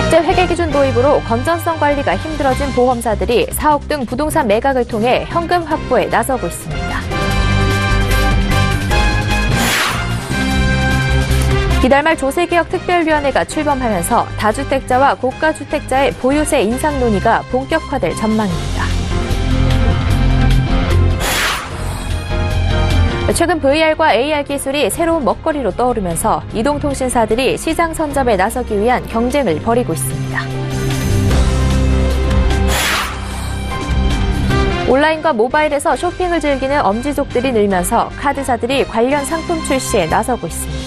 국제 회계 기준 도입으로 건전성 관리가 힘들어진 보험사들이 사옥 등 부동산 매각을 통해 현금 확보에 나서고 있습니다. 이달 말 조세개혁특별위원회가 출범하면서 다주택자와 고가주택자의 보유세 인상 논의가 본격화될 전망입니다. 최근 VR과 AR 기술이 새로운 먹거리로 떠오르면서 이동통신사들이 시장 선점에 나서기 위한 경쟁을 벌이고 있습니다. 온라인과 모바일에서 쇼핑을 즐기는 엄지족들이 늘면서 카드사들이 관련 상품 출시에 나서고 있습니다.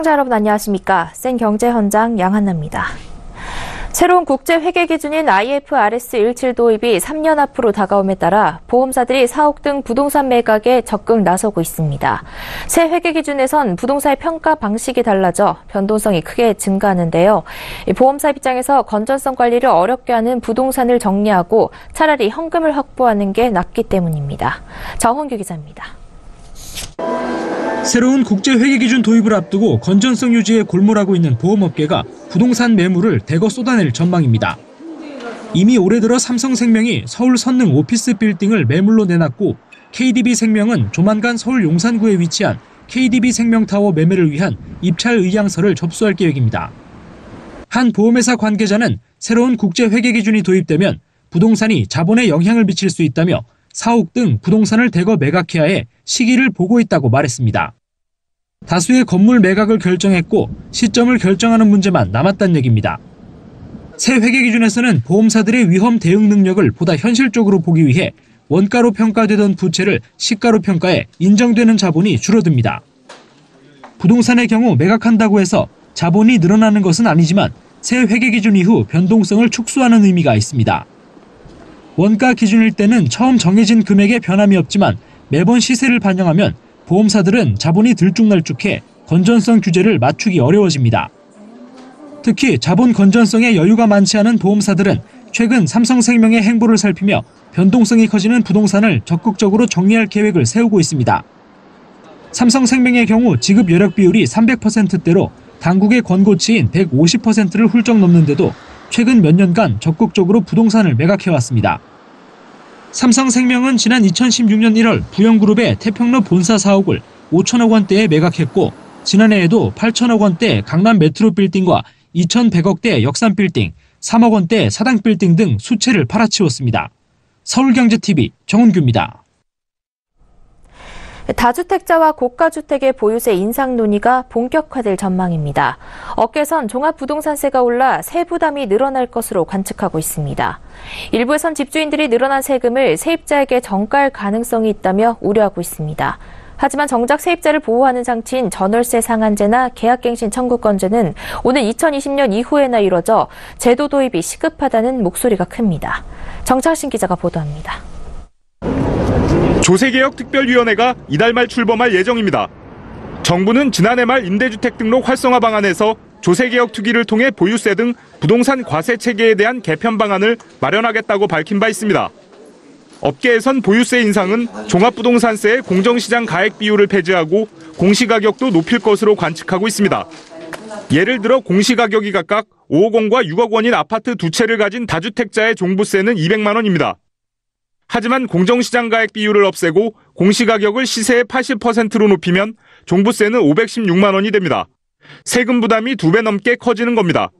시청자 여러분 안녕하십니까? 센경제 현장 양한나입니다. 새로운 국제 회계 기준인 IFRS 17 도입이 3년 앞으로 다가옴에 따라 보험사들이 사옥 등 부동산 매각에 적극 나서고 있습니다. 새 회계 기준에선 부동산의 평가 방식이 달라져 변동성이 크게 증가하는데요. 보험사 입장에서 건전성 관리를 어렵게 하는 부동산을 정리하고 차라리 현금을 확보하는 게 낫기 때문입니다. 정훈규 기자입니다. 새로운 국제 회계 기준 도입을 앞두고 건전성 유지에 골몰하고 있는 보험업계가 부동산 매물을 대거 쏟아낼 전망입니다. 이미 올해 들어 삼성생명이 서울 선릉 오피스 빌딩을 매물로 내놨고 KDB생명은 조만간 서울 용산구에 위치한 KDB생명타워 매매를 위한 입찰 의향서를 접수할 계획입니다. 한 보험회사 관계자는 새로운 국제 회계 기준이 도입되면 부동산이 자본에 영향을 미칠 수 있다며 사옥 등 부동산을 대거 매각해야 해 시기를 보고 있다고 말했습니다. 다수의 건물 매각을 결정했고 시점을 결정하는 문제만 남았다는 얘기입니다. 새 회계 기준에서는 보험사들의 위험 대응 능력을 보다 현실적으로 보기 위해 원가로 평가되던 부채를 시가로 평가해 인정되는 자본이 줄어듭니다. 부동산의 경우 매각한다고 해서 자본이 늘어나는 것은 아니지만 새 회계 기준 이후 변동성을 축소하는 의미가 있습니다. 원가 기준일 때는 처음 정해진 금액에 변함이 없지만 매번 시세를 반영하면 보험사들은 자본이 들쭉날쭉해 건전성 규제를 맞추기 어려워집니다. 특히 자본 건전성에 여유가 많지 않은 보험사들은 최근 삼성생명의 행보를 살피며 변동성이 커지는 부동산을 적극적으로 정리할 계획을 세우고 있습니다. 삼성생명의 경우 지급 여력 비율이 300%대로 당국의 권고치인 150%를 훌쩍 넘는데도 최근 몇 년간 적극적으로 부동산을 매각해왔습니다. 삼성생명은 지난 2016년 1월 부영그룹의 태평로 본사 사옥을 5천억 원대에 매각했고 지난해에도 8천억 원대 강남 메트로 빌딩과 2,100억대 역삼 빌딩, 3억 원대 사당 빌딩 등 수채를 팔아치웠습니다. 서울경제TV 정훈규입니다. 다주택자와 고가주택의 보유세 인상 논의가 본격화될 전망입니다. 업계선 종합부동산세가 올라 세부담이 늘어날 것으로 관측하고 있습니다. 일부에선 집주인들이 늘어난 세금을 세입자에게 전가할 가능성이 있다며 우려하고 있습니다. 하지만 정작 세입자를 보호하는 장치인 전월세 상한제나 계약갱신 청구권제는 오는 2020년 이후에나 이뤄져 제도 도입이 시급하다는 목소리가 큽니다. 정창신 기자가 보도합니다. 조세개혁특별위원회가 이달 말 출범할 예정입니다. 정부는 지난해 말 임대주택 등록 활성화 방안에서 조세개혁 특위를 통해 보유세 등 부동산 과세 체계에 대한 개편 방안을 마련하겠다고 밝힌 바 있습니다. 업계에선 보유세 인상은 종합부동산세의 공정시장 가액 비율을 폐지하고 공시가격도 높일 것으로 관측하고 있습니다. 예를 들어 공시가격이 각각 5억 원과 6억 원인 아파트 두 채를 가진 다주택자의 종부세는 200만 원입니다. 하지만 공정시장 가액 비율을 없애고 공시가격을 시세의 80%로 높이면 종부세는 516만 원이 됩니다. 세금 부담이 2배 넘게 커지는 겁니다.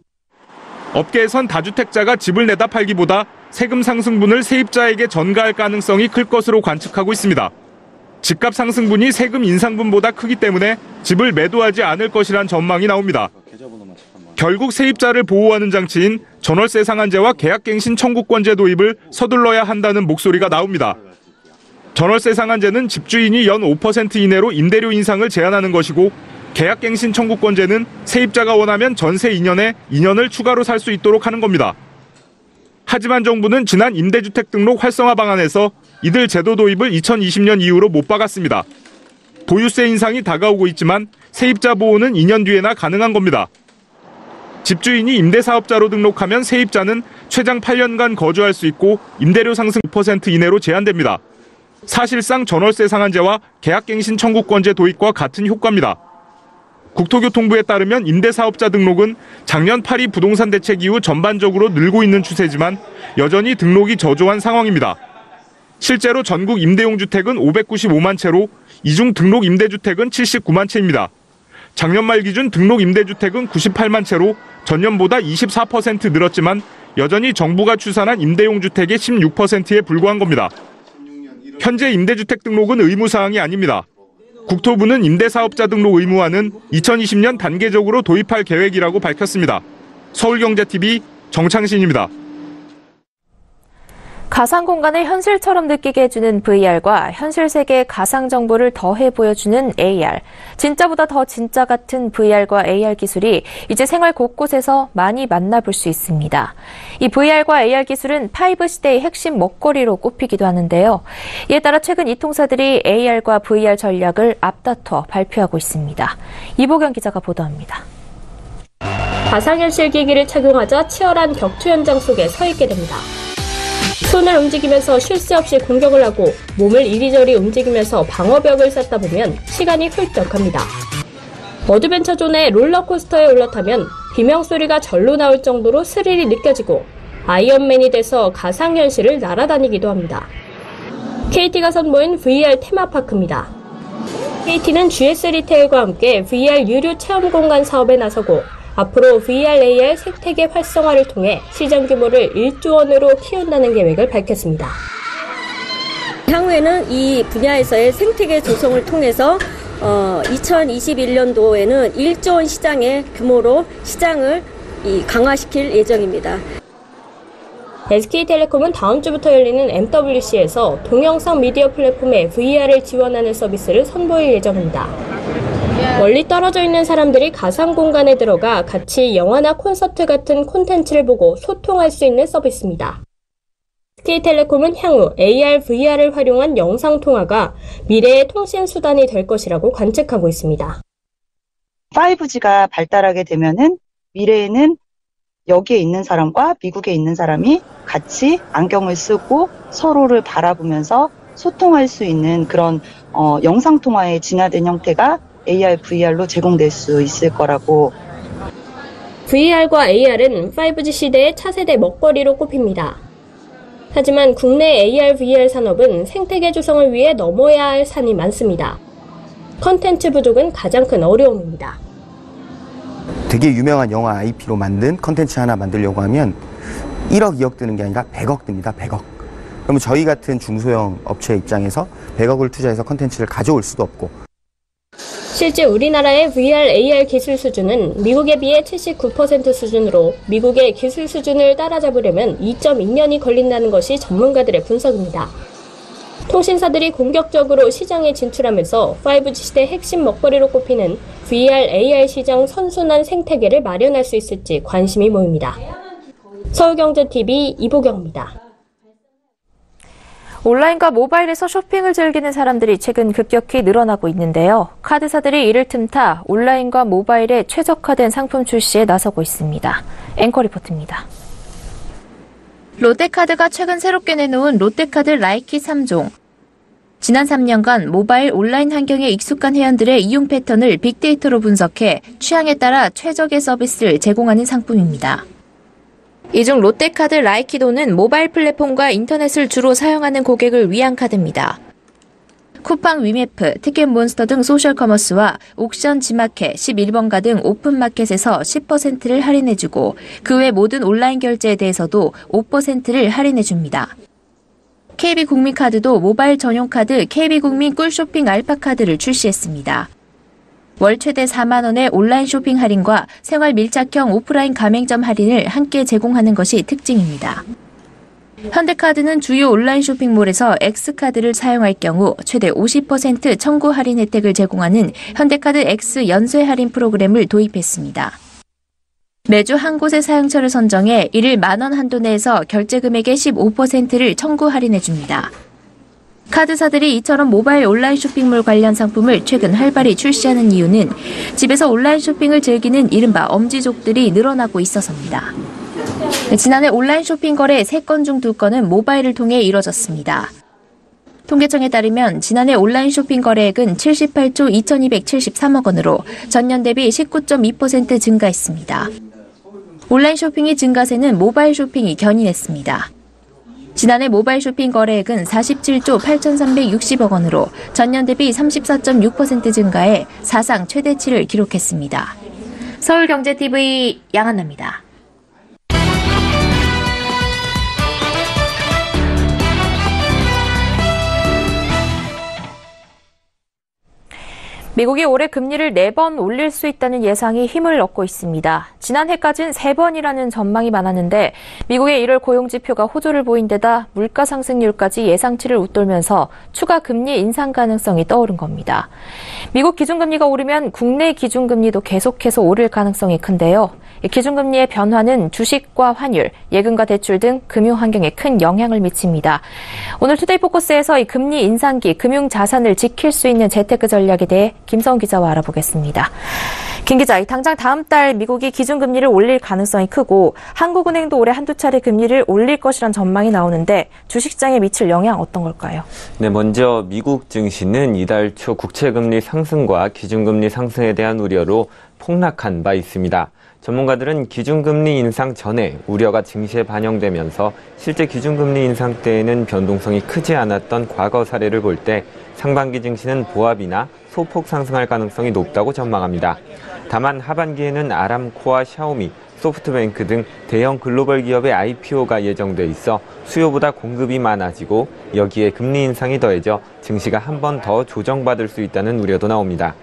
업계에선 다주택자가 집을 내다 팔기보다 세금 상승분을 세입자에게 전가할 가능성이 클 것으로 관측하고 있습니다. 집값 상승분이 세금 인상분보다 크기 때문에 집을 매도하지 않을 것이란 전망이 나옵니다. 결국 세입자를 보호하는 장치인 전월세 상한제와 계약갱신 청구권제 도입을 서둘러야 한다는 목소리가 나옵니다. 전월세 상한제는 집주인이 연 5% 이내로 임대료 인상을 제한하는 것이고 계약갱신 청구권제는 세입자가 원하면 전세 2년에 2년을 추가로 살 수 있도록 하는 겁니다. 하지만 정부는 지난 임대주택 등록 활성화 방안에서 이들 제도 도입을 2020년 이후로 못 박았습니다. 보유세 인상이 다가오고 있지만 세입자 보호는 2년 뒤에나 가능한 겁니다. 집주인이 임대사업자로 등록하면 세입자는 최장 8년간 거주할 수 있고 임대료 상승 5% 이내로 제한됩니다. 사실상 전월세 상한제와 계약갱신 청구권제 도입과 같은 효과입니다. 국토교통부에 따르면 임대사업자 등록은 작년 8.2 부동산 대책 이후 전반적으로 늘고 있는 추세지만 여전히 등록이 저조한 상황입니다. 실제로 전국 임대용 주택은 595만 채로 이 중 등록 임대주택은 79만 채입니다. 작년 말 기준 등록 임대주택은 98만 채로 전년보다 24% 늘었지만 여전히 정부가 추산한 임대용 주택의 16%에 불과한 겁니다. 현재 임대주택 등록은 의무사항이 아닙니다. 국토부는 임대사업자 등록 의무화는 2020년 단계적으로 도입할 계획이라고 밝혔습니다. 서울경제TV 정창신입니다. 가상 공간을 현실처럼 느끼게 해주는 VR과 현실 세계의 가상 정보를 더해 보여주는 AR. 진짜보다 더 진짜 같은 VR과 AR 기술이 이제 생활 곳곳에서 많이 만나볼 수 있습니다. 이 VR과 AR 기술은 5 시대의 핵심 먹거리로 꼽히기도 하는데요. 이에 따라 최근 이 통사들이 AR과 VR 전략을 앞다퉈 발표하고 있습니다. 이보경 기자가 보도합니다. 가상현실 기기를 착용하자 치열한 격투 현장 속에 서 있게 됩니다. 손을 움직이면서 쉴 새 없이 공격을 하고 몸을 이리저리 움직이면서 방어벽을 쌓다 보면 시간이 훌쩍 갑니다. 어드벤처존의 롤러코스터에 올라타면 비명소리가 절로 나올 정도로 스릴이 느껴지고 아이언맨이 돼서 가상현실을 날아다니기도 합니다. KT가 선보인 VR 테마파크입니다. KT는 GS 리테일과 함께 VR 유료 체험 공간 사업에 나서고 앞으로 VR, AR 생태계 활성화를 통해 시장 규모를 1조 원으로 키운다는 계획을 밝혔습니다. 향후에는 이 분야에서의 생태계 조성을 통해서 2021년도에는 1조 원 시장의 규모로 시장을 강화시킬 예정입니다. SK텔레콤은 다음 주부터 열리는 MWC에서 동영상 미디어 플랫폼에 VR을 지원하는 서비스를 선보일 예정입니다. 멀리 떨어져 있는 사람들이 가상 공간에 들어가 같이 영화나 콘서트 같은 콘텐츠를 보고 소통할 수 있는 서비스입니다. SK텔레콤은 향후 AR, VR을 활용한 영상통화가 미래의 통신 수단이 될 것이라고 관측하고 있습니다. 5G가 발달하게 되면은 미래에는 여기에 있는 사람과 미국에 있는 사람이 같이 안경을 쓰고 서로를 바라보면서 소통할 수 있는 그런 영상통화의 진화된 형태가 AR, VR로 제공될 수 있을 거라고. VR과 AR은 5G 시대의 차세대 먹거리로 꼽힙니다. 하지만 국내 AR, VR 산업은 생태계 조성을 위해 넘어야 할 산이 많습니다. 컨텐츠 부족은 가장 큰 어려움입니다. 되게 유명한 영화 IP로 만든 컨텐츠 하나 만들려고 하면 1억, 2억 드는 게 아니라 100억 듭니다. 100억. 그러면 저희 같은 중소형 업체 입장에서 100억을 투자해서 컨텐츠를 가져올 수도 없고. 실제 우리나라의 VR, AR 기술 수준은 미국에 비해 79% 수준으로 미국의 기술 수준을 따라잡으려면 2.2년이 걸린다는 것이 전문가들의 분석입니다. 통신사들이 공격적으로 시장에 진출하면서 5G 시대 핵심 먹거리로 꼽히는 VR, AR 시장 선순환 생태계를 마련할 수 있을지 관심이 모입니다. 서울경제TV 이보경입니다. 온라인과 모바일에서 쇼핑을 즐기는 사람들이 최근 급격히 늘어나고 있는데요. 카드사들이 이를 틈타 온라인과 모바일에 최적화된 상품 출시에 나서고 있습니다. 앵커 리포트입니다. 롯데카드가 최근 새롭게 내놓은 롯데카드 라이킷 3종. 지난 3년간 모바일 온라인 환경에 익숙한 회원들의 이용 패턴을 빅데이터로 분석해 취향에 따라 최적의 서비스를 제공하는 상품입니다. 이 중 롯데카드 라이키도는 모바일 플랫폼과 인터넷을 주로 사용하는 고객을 위한 카드입니다. 쿠팡 위메프, 티켓몬스터 등 소셜커머스와 옥션 지마켓, 11번가 등 오픈마켓에서 10%를 할인해주고 그 외 모든 온라인 결제에 대해서도 5%를 할인해줍니다. KB국민카드도 모바일 전용 카드 KB국민 꿀쇼핑 알파카드를 출시했습니다. 월 최대 4만 원의 온라인 쇼핑 할인과 생활 밀착형 오프라인 가맹점 할인을 함께 제공하는 것이 특징입니다. 현대카드는 주요 온라인 쇼핑몰에서 X카드를 사용할 경우 최대 50% 청구 할인 혜택을 제공하는 현대카드 X 연쇄 할인 프로그램을 도입했습니다. 매주 한 곳의 사용처를 선정해 1일 10,000원 한도 내에서 결제 금액의 15%를 청구 할인해줍니다. 카드사들이 이처럼 모바일 온라인 쇼핑몰 관련 상품을 최근 활발히 출시하는 이유는 집에서 온라인 쇼핑을 즐기는 이른바 엄지족들이 늘어나고 있어서입니다. 지난해 온라인 쇼핑 거래 3건 중 2건은 모바일을 통해 이뤄졌습니다. 통계청에 따르면 지난해 온라인 쇼핑 거래액은 78조 2,273억 원으로 전년 대비 19.2% 증가했습니다. 온라인 쇼핑의 증가세는 모바일 쇼핑이 견인했습니다. 지난해 모바일 쇼핑 거래액은 47조 8,360억 원으로 전년 대비 34.6% 증가해 사상 최대치를 기록했습니다. 서울경제TV 양한나입니다. 미국이 올해 금리를 4번 올릴 수 있다는 예상이 힘을 얻고 있습니다. 지난해까지는 3번이라는 전망이 많았는데 미국의 1월 고용지표가 호조를 보인 데다 물가 상승률까지 예상치를 웃돌면서 추가 금리 인상 가능성이 떠오른 겁니다. 미국 기준금리가 오르면 국내 기준금리도 계속해서 오를 가능성이 큰데요. 기준금리의 변화는 주식과 환율, 예금과 대출 등 금융 환경에 큰 영향을 미칩니다. 오늘 투데이 포커스에서 이 금리 인상기, 금융 자산을 지킬 수 있는 재테크 전략에 대해 김성훈 기자와 알아보겠습니다. 김 기자, 당장 다음 달 미국이 기준금리를 올릴 가능성이 크고 한국은행도 올해 한두 차례 금리를 올릴 것이란 전망이 나오는데 주식시장에 미칠 영향 어떤 걸까요? 네, 먼저 미국 증시는 이달 초 국채금리 상승과 기준금리 상승에 대한 우려로 폭락한 바 있습니다. 전문가들은 기준금리 인상 전에 우려가 증시에 반영되면서 실제 기준금리 인상 때에는 변동성이 크지 않았던 과거 사례를 볼 때 상반기 증시는 보합이나 소폭 상승할 가능성이 높다고 전망합니다. 다만 하반기에는 아람코와 샤오미, 소프트뱅크 등 대형 글로벌 기업의 IPO가 예정돼 있어 수요보다 공급이 많아지고 여기에 금리 인상이 더해져 증시가 한 번 더 조정받을 수 있다는 우려도 나옵니다.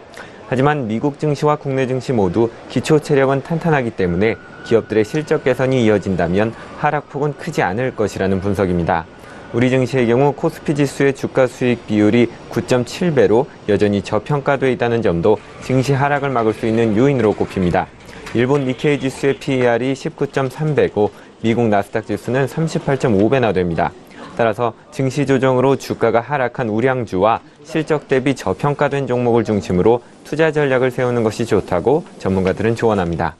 하지만 미국 증시와 국내 증시 모두 기초 체력은 탄탄하기 때문에 기업들의 실적 개선이 이어진다면 하락폭은 크지 않을 것이라는 분석입니다. 우리 증시의 경우 코스피 지수의 주가 수익 비율이 9.7배로 여전히 저평가돼 있다는 점도 증시 하락을 막을 수 있는 요인으로 꼽힙니다. 일본 니케이 지수의 PER이 19.3배고 미국 나스닥 지수는 38.5배나 됩니다. 따라서 증시 조정으로 주가가 하락한 우량주와 실적 대비 저평가된 종목을 중심으로 투자 전략을 세우는 것이 좋다고 전문가들은 조언합니다.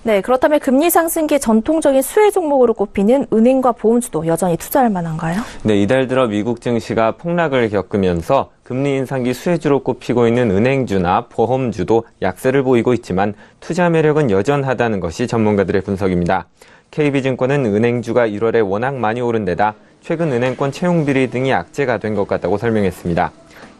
네, 그렇다면 금리 상승기의 전통적인 수혜 종목으로 꼽히는 은행과 보험주도 여전히 투자할 만한가요? 네, 이달 들어 미국 증시가 폭락을 겪으면서 금리 인상기 수혜주로 꼽히고 있는 은행주나 보험주도 약세를 보이고 있지만 투자 매력은 여전하다는 것이 전문가들의 분석입니다. KB증권은 은행주가 1월에 워낙 많이 오른 데다 최근 은행권 채용비리 등이 악재가 된 것 같다고 설명했습니다.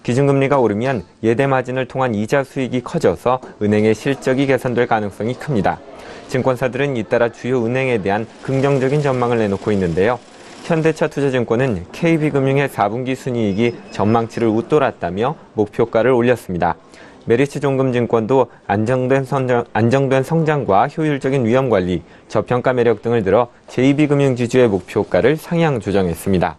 기준금리가 오르면 예대 마진을 통한 이자 수익이 커져서 은행의 실적이 개선될 가능성이 큽니다. 증권사들은 잇따라 주요 은행에 대한 긍정적인 전망을 내놓고 있는데요. 현대차투자증권은 KB금융의 4분기 순이익이 전망치를 웃돌았다며 목표가를 올렸습니다. 메리츠종금증권도 안정된 성장과 효율적인 위험관리, 저평가 매력 등을 들어 JB금융지주의 목표가를 상향 조정했습니다.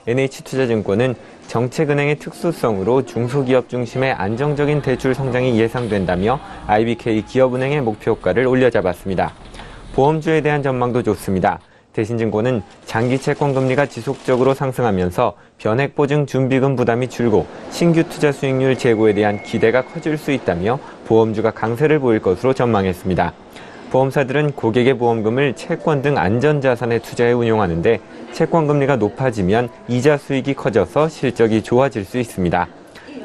NH투자증권은 정책은행의 특수성으로 중소기업 중심의 안정적인 대출 성장이 예상된다며 IBK 기업은행의 목표가를 올려잡았습니다. 보험주에 대한 전망도 좋습니다. 대신증권은 장기 채권금리가 지속적으로 상승하면서 변액보증 준비금 부담이 줄고 신규 투자 수익률 제고에 대한 기대가 커질 수 있다며 보험주가 강세를 보일 것으로 전망했습니다. 보험사들은 고객의 보험금을 채권 등 안전자산에 투자해 운용하는데 채권금리가 높아지면 이자 수익이 커져서 실적이 좋아질 수 있습니다.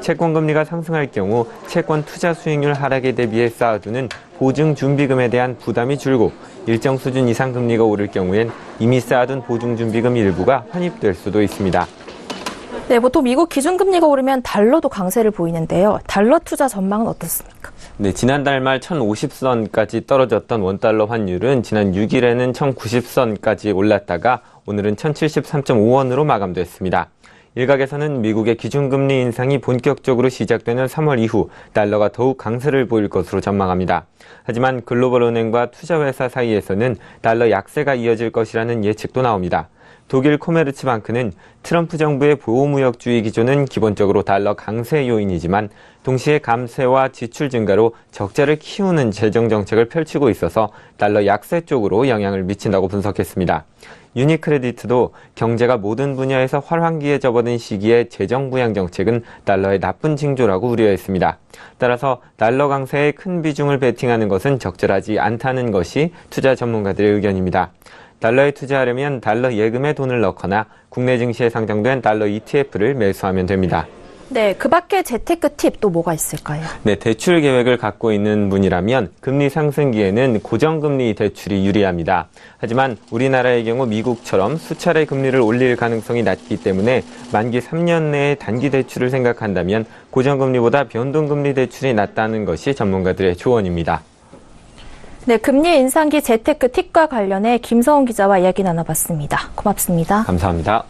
채권금리가 상승할 경우 채권 투자 수익률 하락에 대비해 쌓아두는 보증준비금에 대한 부담이 줄고 일정 수준 이상 금리가 오를 경우엔 이미 쌓아둔 보증준비금 일부가 환입될 수도 있습니다. 네, 보통 미국 기준금리가 오르면 달러도 강세를 보이는데요. 달러 투자 전망은 어떻습니까? 네, 지난달 말 1,050선까지 떨어졌던 원달러 환율은 지난 6일에는 1,090선까지 올랐다가 오늘은 1,073.5원으로 마감됐습니다. 일각에서는 미국의 기준금리 인상이 본격적으로 시작되는 3월 이후 달러가 더욱 강세를 보일 것으로 전망합니다. 하지만 글로벌은행과 투자회사 사이에서는 달러 약세가 이어질 것이라는 예측도 나옵니다. 독일 코메르츠방크는 트럼프 정부의 보호무역주의 기조는 기본적으로 달러 강세 요인이지만 동시에 감세와 지출 증가로 적자를 키우는 재정정책을 펼치고 있어서 달러 약세 쪽으로 영향을 미친다고 분석했습니다. 유니크레디트도 경제가 모든 분야에서 활황기에 접어든 시기에 재정부양 정책은 달러의 나쁜 징조라고 우려했습니다. 따라서 달러 강세에 큰 비중을 베팅하는 것은 적절하지 않다는 것이 투자 전문가들의 의견입니다. 달러에 투자하려면 달러 예금에 돈을 넣거나 국내 증시에 상장된 달러 ETF를 매수하면 됩니다. 네, 그 밖에 재테크 팁 또 뭐가 있을까요? 네, 대출 계획을 갖고 있는 분이라면 금리 상승기에는 고정금리 대출이 유리합니다. 하지만 우리나라의 경우 미국처럼 수차례 금리를 올릴 가능성이 낮기 때문에 만기 3년 내에 단기 대출을 생각한다면 고정금리보다 변동금리 대출이 낫다는 것이 전문가들의 조언입니다. 네, 금리 인상기 재테크 팁과 관련해 김서훈 기자와 이야기 나눠봤습니다. 고맙습니다. 감사합니다.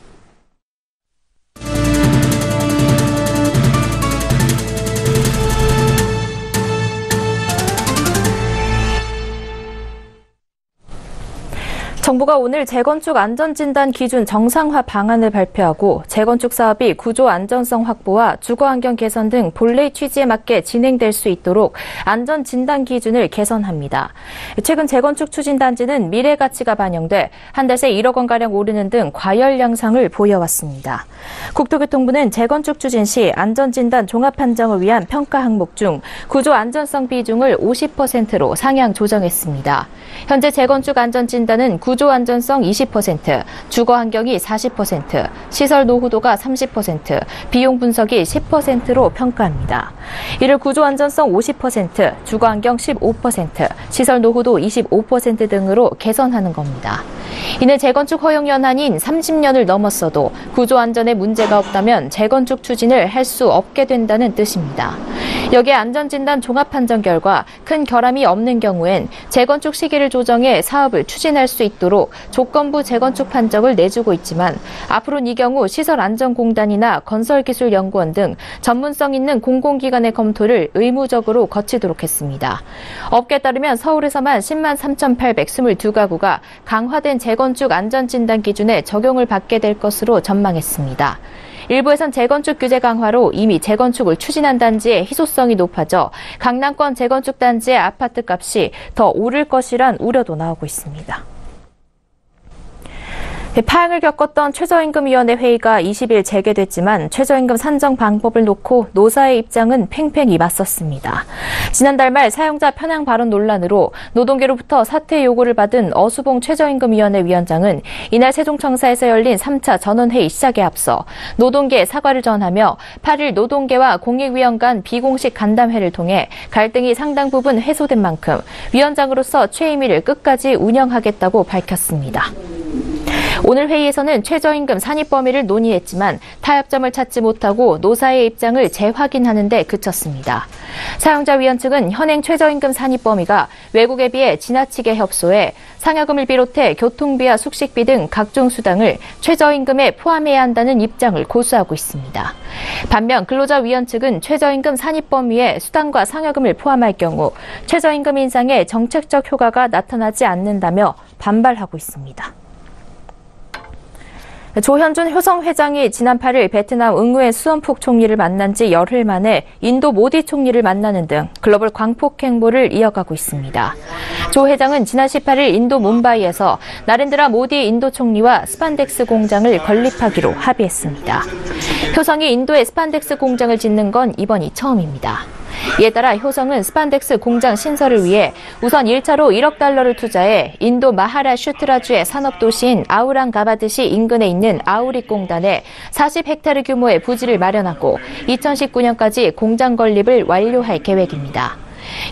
정부가 오늘 재건축 안전진단 기준 정상화 방안을 발표하고 재건축 사업이 구조 안전성 확보와 주거환경 개선 등 본래 취지에 맞게 진행될 수 있도록 안전진단 기준을 개선합니다. 최근 재건축 추진단지는 미래 가치가 반영돼 한 달 새 1억 원가량 오르는 등 과열 양상을 보여왔습니다. 국토교통부는 재건축 추진 시 안전진단 종합판정을 위한 평가 항목 중 구조 안전성 비중을 50%로 상향 조정했습니다. 현재 재건축 안전진단은 구조 안전성 20%, 주거 환경이 40%, 시설 노후도가 30%, 비용 분석이 10%로 평가합니다. 이를 구조 안전성 50%, 주거 환경 15%, 시설 노후도 25% 등으로 개선하는 겁니다. 이는 재건축 허용 연한인 30년을 넘었어도 구조 안전에 문제가 없다면 재건축 추진을 할 수 없게 된다는 뜻입니다. 여기에 안전진단 종합판정 결과 큰 결함이 없는 경우엔 재건축 시기를 조정해 사업을 추진할 수 있도록 조건부 재건축 판정을 내주고 있지만 앞으로는 이 경우 시설안전공단이나 건설기술연구원 등 전문성 있는 공공기관의 검토를 의무적으로 거치도록 했습니다. 업계에 따르면 서울에서만 10만 3,822가구가 강화된 재건축 안전진단 기준에 적용을 받게 될 것으로 전망했습니다. 일부에선 재건축 규제 강화로 이미 재건축을 추진한 단지의 희소성이 높아져 강남권 재건축 단지의 아파트 값이 더 오를 것이란 우려도 나오고 있습니다. 파행을 겪었던 최저임금위원회 회의가 20일 재개됐지만 최저임금 산정 방법을 놓고 노사의 입장은 팽팽히 맞섰습니다. 지난달 말 사용자 편향 발언 논란으로 노동계로부터 사퇴 요구를 받은 어수봉 최저임금위원회 위원장은 이날 세종청사에서 열린 3차 전원회의 시작에 앞서 노동계에 사과를 전하며 8일 노동계와 공익위원 간 비공식 간담회를 통해 갈등이 상당 부분 해소된 만큼 위원장으로서 취임 일을 끝까지 운영하겠다고 밝혔습니다. 오늘 회의에서는 최저임금 산입 범위를 논의했지만 타협점을 찾지 못하고 노사의 입장을 재확인하는 데 그쳤습니다. 사용자위원 측은 현행 최저임금 산입 범위가 외국에 비해 지나치게 협소해 상여금을 비롯해 교통비와 숙식비 등 각종 수당을 최저임금에 포함해야 한다는 입장을 고수하고 있습니다. 반면 근로자위원 측은 최저임금 산입 범위에 수당과 상여금을 포함할 경우 최저임금 인상에 정책적 효과가 나타나지 않는다며 반발하고 있습니다. 조현준 효성 회장이 지난 8일 베트남 응우엔 수원푹 총리를 만난 지 열흘 만에 인도 모디 총리를 만나는 등 글로벌 광폭 행보를 이어가고 있습니다. 조 회장은 지난 18일 인도 뭄바이에서 나렌드라 모디 인도 총리와 스판덱스 공장을 건립하기로 합의했습니다. 효성이 인도에 스판덱스 공장을 짓는 건 이번이 처음입니다. 이에 따라 효성은 스판덱스 공장 신설을 위해 우선 1차로 1억 달러를 투자해 인도 마하라슈트라주의 산업도시인 아우랑가바드시 인근에 있는 아우릭 공단에 40헥타르 규모의 부지를 마련하고 2019년까지 공장 건립을 완료할 계획입니다.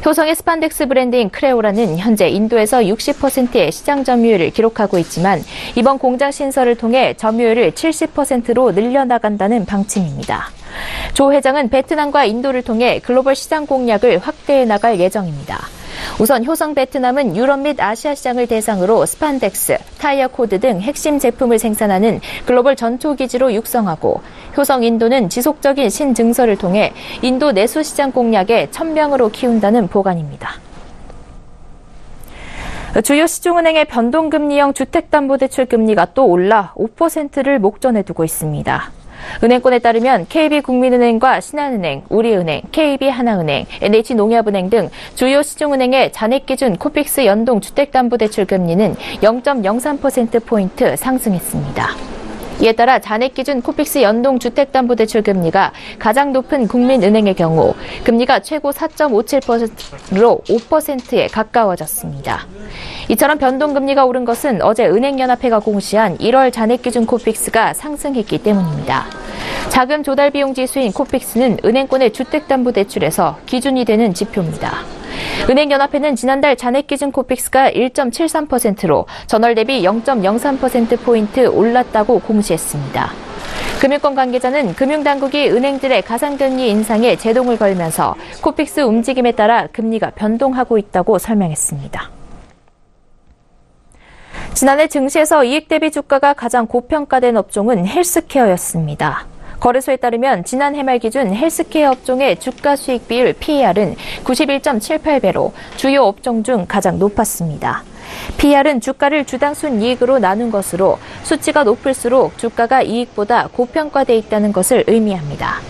효성의 스판덱스 브랜드인 크레오라는 현재 인도에서 60%의 시장 점유율을 기록하고 있지만 이번 공장 신설을 통해 점유율을 70%로 늘려나간다는 방침입니다. 조 회장은 베트남과 인도를 통해 글로벌 시장 공략을 확대해 나갈 예정입니다. 우선 효성 베트남은 유럽 및 아시아 시장을 대상으로 스판덱스, 타이어 코드 등 핵심 제품을 생산하는 글로벌 전투기지로 육성하고, 효성 인도는 지속적인 신증설을 통해 인도 내수 시장 공략에 1000명으로 키운다는 보관입니다. 주요 시중은행의 변동금리형 주택담보대출 금리가 또 올라 5%를 목전에 두고 있습니다. 은행권에 따르면 KB국민은행과 신한은행, 우리은행, KB하나은행, NH농협은행 등 주요 시중은행의 잔액기준 코픽스 연동 주택담보대출 금리는 0.03%포인트 상승했습니다. 이에 따라 잔액기준 코픽스 연동 주택담보대출 금리가 가장 높은 국민은행의 경우 금리가 최고 4.57%로 5%에 가까워졌습니다. 이처럼 변동금리가 오른 것은 어제 은행연합회가 공시한 1월 잔액기준 코픽스가 상승했기 때문입니다. 자금 조달 비용 지수인 코픽스는 은행권의 주택담보대출에서 기준이 되는 지표입니다. 은행연합회는 지난달 잔액기준 코픽스가 1.73%로 전월 대비 0.03%포인트 올랐다고 공시했습니다. 금융권 관계자는 금융당국이 은행들의 가상금리 인상에 제동을 걸면서 코픽스 움직임에 따라 금리가 변동하고 있다고 설명했습니다. 지난해 증시에서 이익 대비 주가가 가장 고평가된 업종은 헬스케어였습니다. 거래소에 따르면 지난 해말 기준 헬스케어 업종의 주가 수익 비율 PER은 91.78배로 주요 업종 중 가장 높았습니다. PER은 주가를 주당 순이익으로 나눈 것으로 수치가 높을수록 주가가 이익보다 고평가돼 있다는 것을 의미합니다.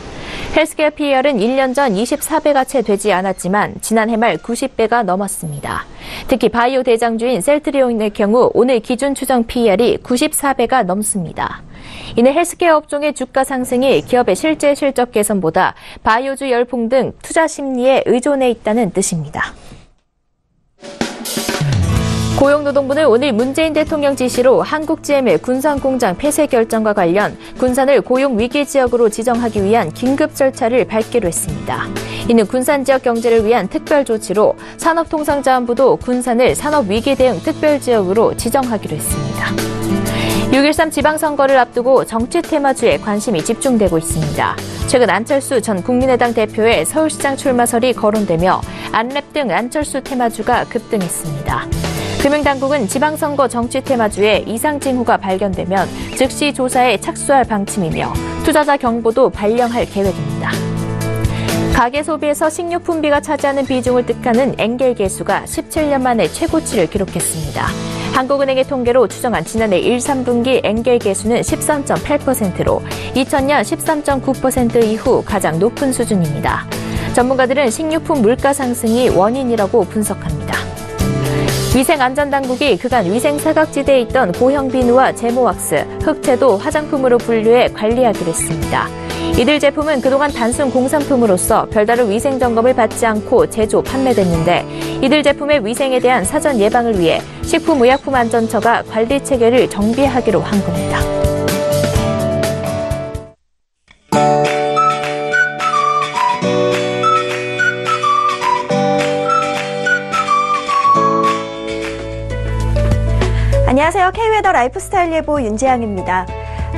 헬스케어 PER은 1년 전 24배가 채 되지 않았지만 지난 해말 90배가 넘었습니다. 특히 바이오 대장주인 셀트리온의 경우 오늘 기준 추정 PER이 94배가 넘습니다. 이는 헬스케어 업종의 주가 상승이 기업의 실제 실적 개선보다 바이오주 열풍 등 투자 심리에 의존해 있다는 뜻입니다. 고용노동부는 오늘 문재인 대통령 지시로 한국GM의 군산공장 폐쇄 결정과 관련 군산을 고용위기지역으로 지정하기 위한 긴급 절차를 밟기로 했습니다. 이는 군산지역 경제를 위한 특별 조치로 산업통상자원부도 군산을 산업위기 대응 특별지역으로 지정하기로 했습니다. 6.13 지방선거를 앞두고 정치 테마주에 관심이 집중되고 있습니다. 최근 안철수 전 국민의당 대표의 서울시장 출마설이 거론되며 안랩 등 안철수 테마주가 급등했습니다. 금융당국은 지방선거 정치 테마주에 이상 징후가 발견되면 즉시 조사에 착수할 방침이며 투자자 경보도 발령할 계획입니다. 가계 소비에서 식료품비가 차지하는 비중을 뜻하는 엔겔 계수가 17년 만에 최고치를 기록했습니다. 한국은행의 통계로 추정한 지난해 1, 3분기 엔겔 계수는 13.8%로 2000년 13.9% 이후 가장 높은 수준입니다. 전문가들은 식료품 물가 상승이 원인이라고 분석합니다. 위생안전당국이 그간 위생사각지대에 있던 고형 비누와 제모왁스, 흑채도 화장품으로 분류해 관리하기로 했습니다. 이들 제품은 그동안 단순 공산품으로서 별다른 위생 점검을 받지 않고 제조, 판매됐는데 이들 제품의 위생에 대한 사전 예방을 위해 식품의약품안전처가 관리 체계를 정비하기로 한 겁니다. 안녕하세요. K웨더 라이프스타일 예보 윤재양입니다.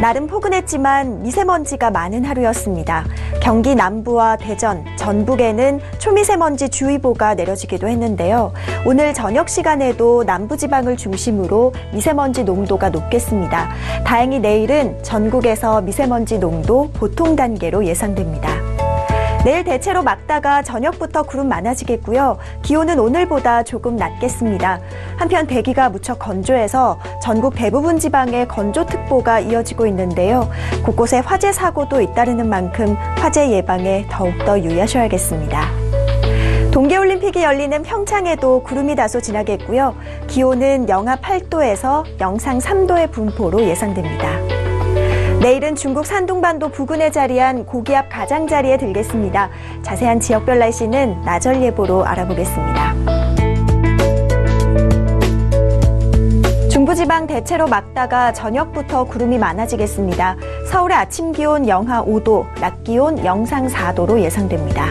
날은 포근했지만 미세먼지가 많은 하루였습니다. 경기 남부와 대전, 전북에는 초미세먼지 주의보가 내려지기도 했는데요. 오늘 저녁 시간에도 남부지방을 중심으로 미세먼지 농도가 높겠습니다. 다행히 내일은 전국에서 미세먼지 농도 보통 단계로 예상됩니다. 내일 대체로 맑다가 저녁부터 구름 많아지겠고요. 기온은 오늘보다 조금 낮겠습니다. 한편 대기가 무척 건조해서 전국 대부분 지방에 건조특보가 이어지고 있는데요. 곳곳에 화재 사고도 잇따르는 만큼 화재 예방에 더욱더 유의하셔야겠습니다. 동계올림픽이 열리는 평창에도 구름이 다소 지나겠고요. 기온은 영하 8도에서 영상 3도의 분포로 예상됩니다. 내일은 중국 산둥반도 부근에 자리한 고기압 가장자리에 들겠습니다. 자세한 지역별 날씨는 나절 예보로 알아보겠습니다. 중부지방 대체로 맑다가 저녁부터 구름이 많아지겠습니다. 서울의 아침 기온 영하 5도, 낮 기온 영상 4도로 예상됩니다.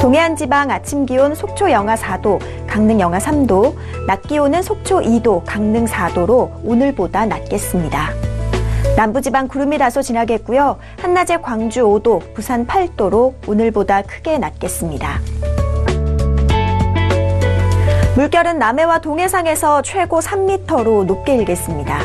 동해안 지방 아침 기온 속초 영하 4도, 강릉 영하 3도, 낮 기온은 속초 2도, 강릉 4도로 오늘보다 낮겠습니다. 남부지방 구름이 다소 지나겠고요. 한낮에 광주 5도, 부산 8도로 오늘보다 크게 낮겠습니다. 물결은 남해와 동해상에서 최고 3m로 높게 일겠습니다.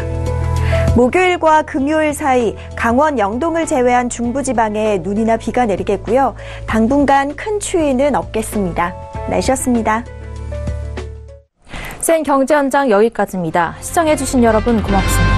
목요일과 금요일 사이 강원 영동을 제외한 중부지방에 눈이나 비가 내리겠고요. 당분간 큰 추위는 없겠습니다. 날씨였습니다. 센 경제 현장 여기까지입니다. 시청해주신 여러분 고맙습니다.